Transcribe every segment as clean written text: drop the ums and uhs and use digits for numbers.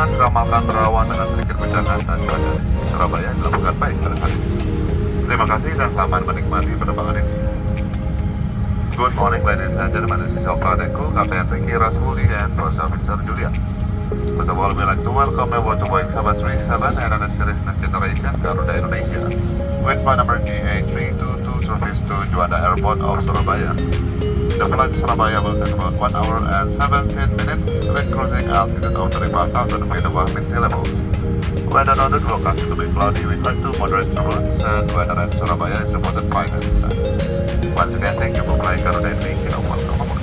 Perjalanan diramalkan berawan dengan sedikit guncangan dan cuaca di Surabaya dilakukan baik pada saat ini. Terima kasih dan selamat menikmati penerbangan ini. Good morning, ladies and gentlemen. This is your flight crew, Captain Ricky Rasmudi and First Officer Julia. First of all, we'd like to welcome you aboard to Boeing 737 and on the series next generation Garuda Indonesia with flight number GA322 service to Juanda Airport of Surabaya. The flight to Surabaya will take about 1 hour and 17 minutes with cruising altitude of 35,000 feet above mid-sea levels. Weather on the forecast to be cloudy with light to moderate turbulence, and weather in Surabaya is reported fine and sunny. Once again, thank you for flying Garuda Indonesia. Welcome aboard.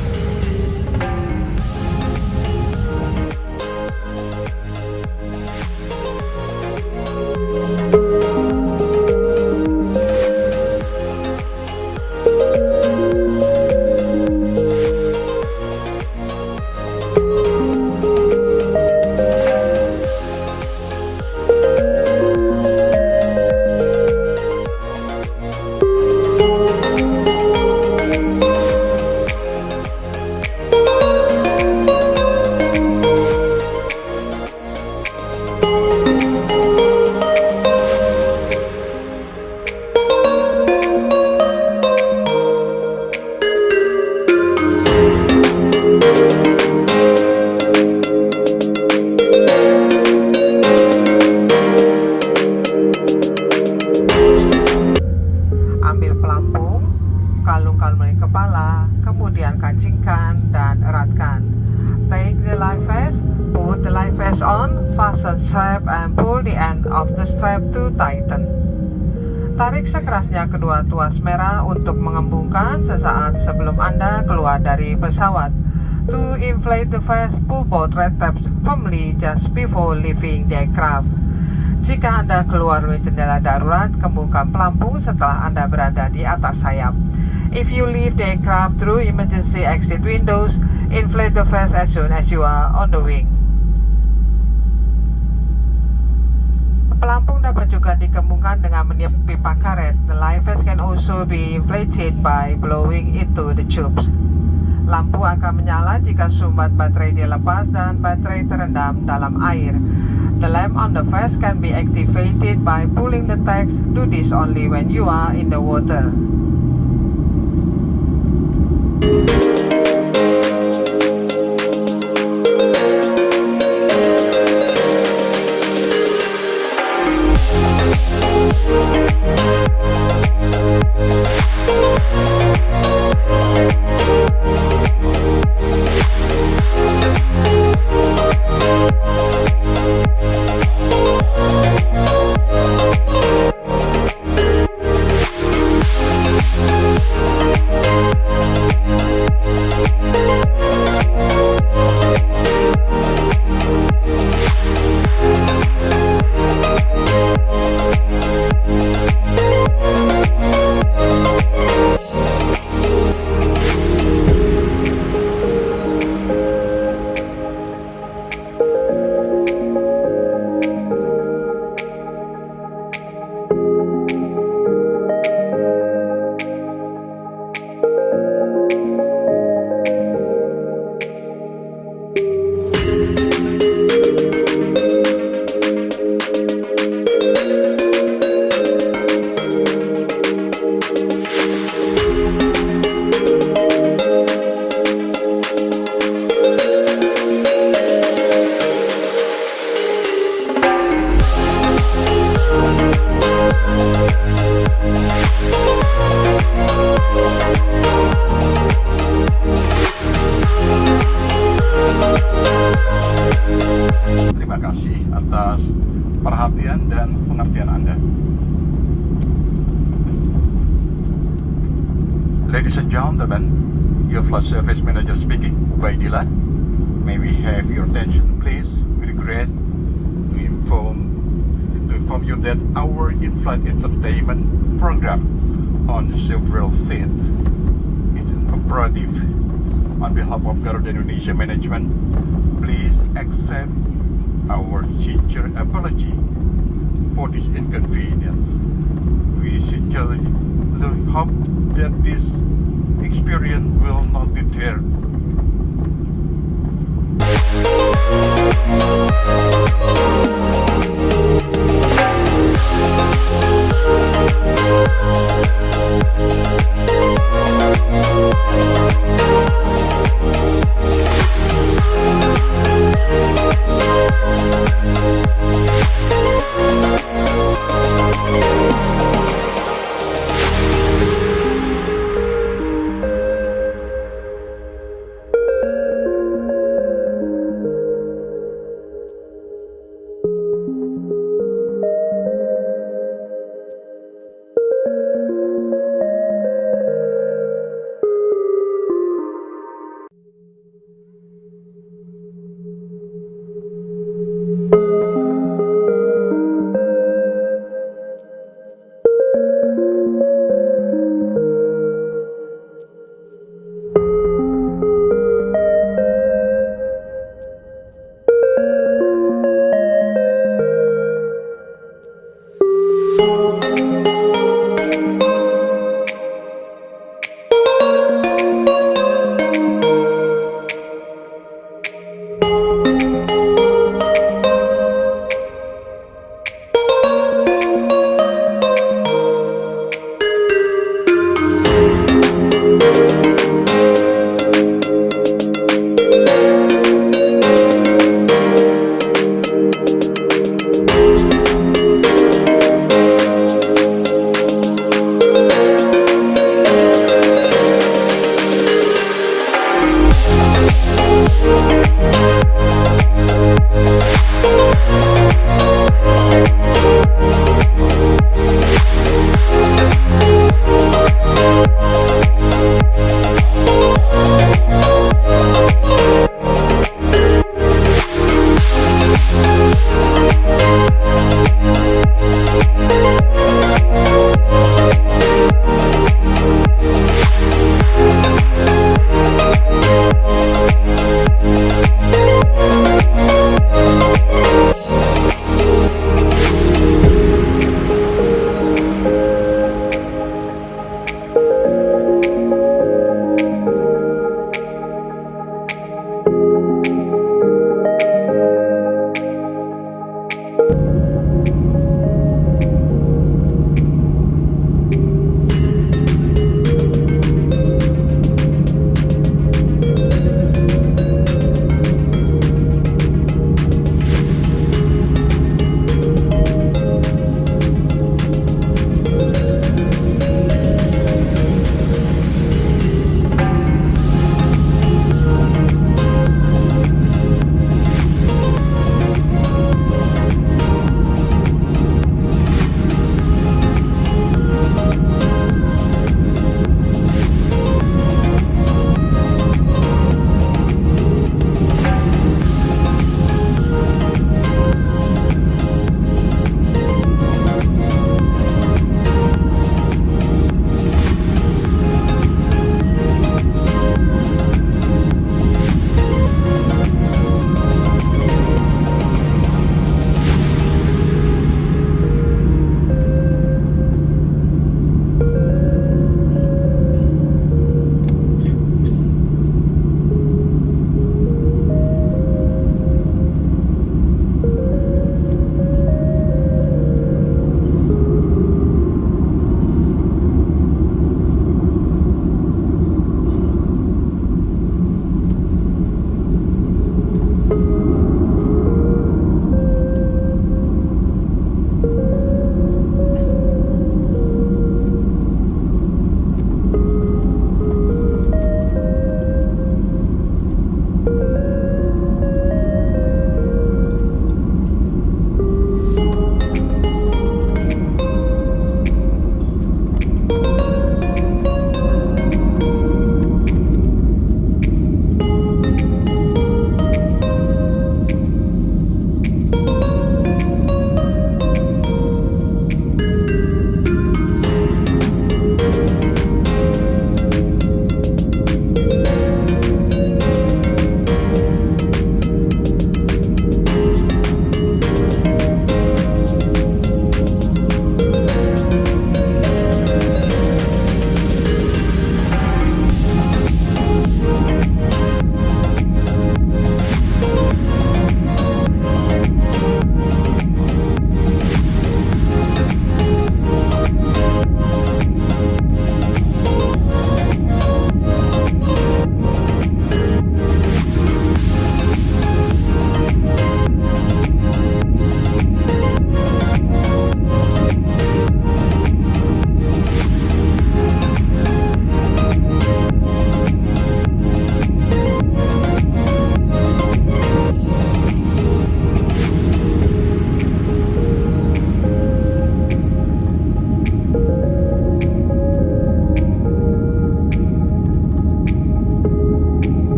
Kalung-kalung kepala, kemudian kancingkan dan eratkan. Take the life vest, put the life vest on, fasten strap and pull the end of the strap to tighten. Tarik sekerasnya kedua tuas merah untuk mengembungkan sesaat sebelum Anda keluar dari pesawat. To inflate the vest, pull both red tabs firmly just before leaving the aircraft. Jika Anda keluar dari jendela darurat, kembungkan pelampung setelah Anda berada di atas sayap. If you leave the aircraft through emergency exit windows, inflate the vest as soon as you are on the wing. Pelampung dapat juga dikembungkan dengan meniup pipa karet. The life vest can also be inflated by blowing into the tubes. Lampu akan menyala jika sumbat baterai dilepas dan baterai terendam dalam air. The lamp on the vest can be activated by pulling the tags. Do this only when you are in the water. Terima kasih atas perhatian dan pengertian Anda. Ladies and gentlemen, your flight service manager speaking, Baidila. May we have your attention, please? We regret to inform you that our in-flight entertainment program on several seats is inoperative. On behalf of Garuda Indonesia management, please accept our sincere apology for this inconvenience. We sincerely hope that this experience will not deter.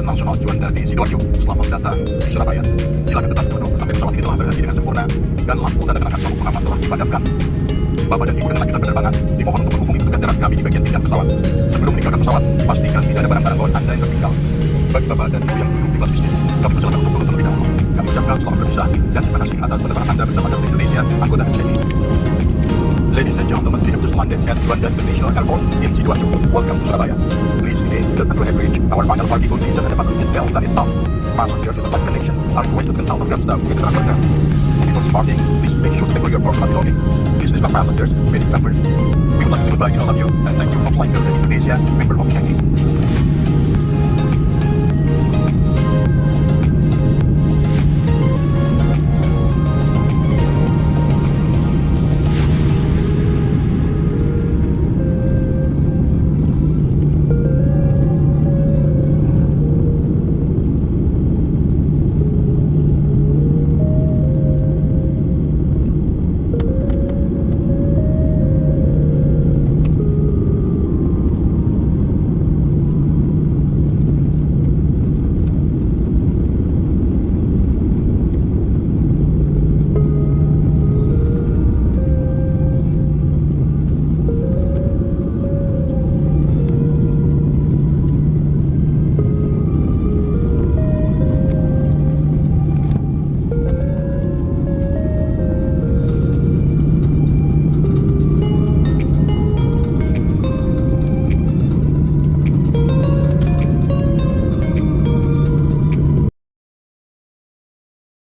internasional Juanda di Sidoarjo. Selamat datang di Surabaya. Silakan tetap duduk sampai pesawat ini telah berhenti dengan sempurna dan lampu tanda keterangan sabuk pengaman telah dipadamkan. Bapak dan Ibu dengan lanjutan penerbangan dimohon untuk menghubungi petugas darat kami di bagian pinggang pesawat. Sebelum meninggalkan pesawat, pastikan tidak ada barang-barang bawaan Anda yang tertinggal. Bagi Bapak dan Ibu yang duduk di kelas bisnis, kami persilakan untuk turun terlebih dahulu. Kami ucapkan selamat berpisah dan terima kasih atas penerbangan Anda bersama Garuda Indonesia, anggota MCI. Ladies and gentlemen, we have just landed at Juanda International Airport in Sidoarjo. Welcome to Surabaya. Please stay until we have reached our final particle station and the buckle is belt and is stopped. Passengers with a flight connection are requested to consult program staff with the transfer. Before departing, please make sure to secure your personal belongings. This is for passengers, meeting members. We would like to say goodbye to all of you and thank you for flying Garuda Indonesia, member of MCI.